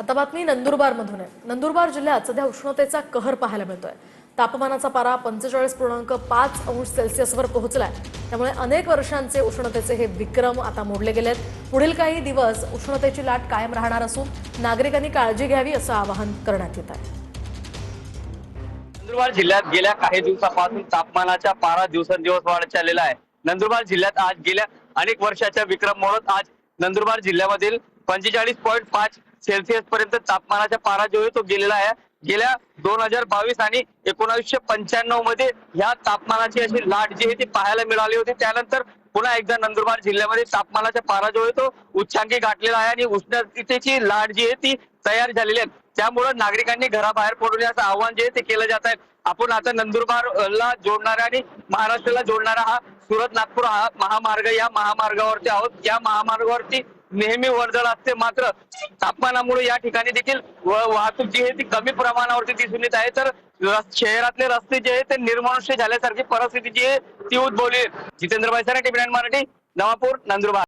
आता बातमी नंदुरबारमधून आहे। नंदुरबार जिल्ह्यात सध्या उष्णतेचा कहर पाहायला मिळतोय। तापमानाचा पारा 45.5 अंश सेल्सिअसवर पोहोचलाय। त्यामुळे अनेक वर्षांचे उष्णतेचे हे विक्रम आता मोडले गेलेत। पुढील काही दिवस उष्णतेची लाट कायम राहणार असून नागरिकांनी काळजी घ्यावी असं आवाहन करण्यात येत आहे। नंदुरबार जिल्ह्यात गेल्या काही दिवसांपासून तापमानाचा पारा दिवसेंदिवस वाढत चाललेला आहे। नंदुरबार जिल्ह्यात आज गेल्या अनेक वर्षाच्या विक्रम मोडत आज नंदुरबार जिल्ह्यामधील 45.5 सेल्सिअस पर्यंत तापमानाचा पारा जो आहे तो गेलेला आहे। गेल्या 2022 आणि 1995 मध्ये ह्या तापमानाची अशी लाट जी आहे ती पाहायला मिळाली होती। त्यानंतर पुन्हा एकदा नंदुरबार जिल्ह्यामध्ये तापमानाचा पारा जो आहे तो उच्चांकी गाठलेला आहे आणि उष्णतेची लाट जी आहे ती तयार झालेली आहे। त्यामुळे नागरिकांनी घराबाहेर पडू नये असं आवाहन जे ते केलं जात आहे। आपण आता नंदुरबारला जोडणारा आणि महाराष्ट्राला जोडणारा हा सुरत नागपूर हा महामार्ग या महामार्गावरती आहोत। या महामार्गावरती नेहमी वर्दळ असते, मात्र तापमानामुळे या ठिकाणी देखील वाहतूक जी आहे ती कमी प्रमाणावरती दिसून येत आहे। तर शहरातले रस्ते जे आहे ते निर्मनुष्य झाल्यासारखी परिस्थिती जी आहे ती उद्भवली आहे। जितेंद्र भाईसरा, टीव्ही 9 मराठी, नवापूर, नंदुरबार।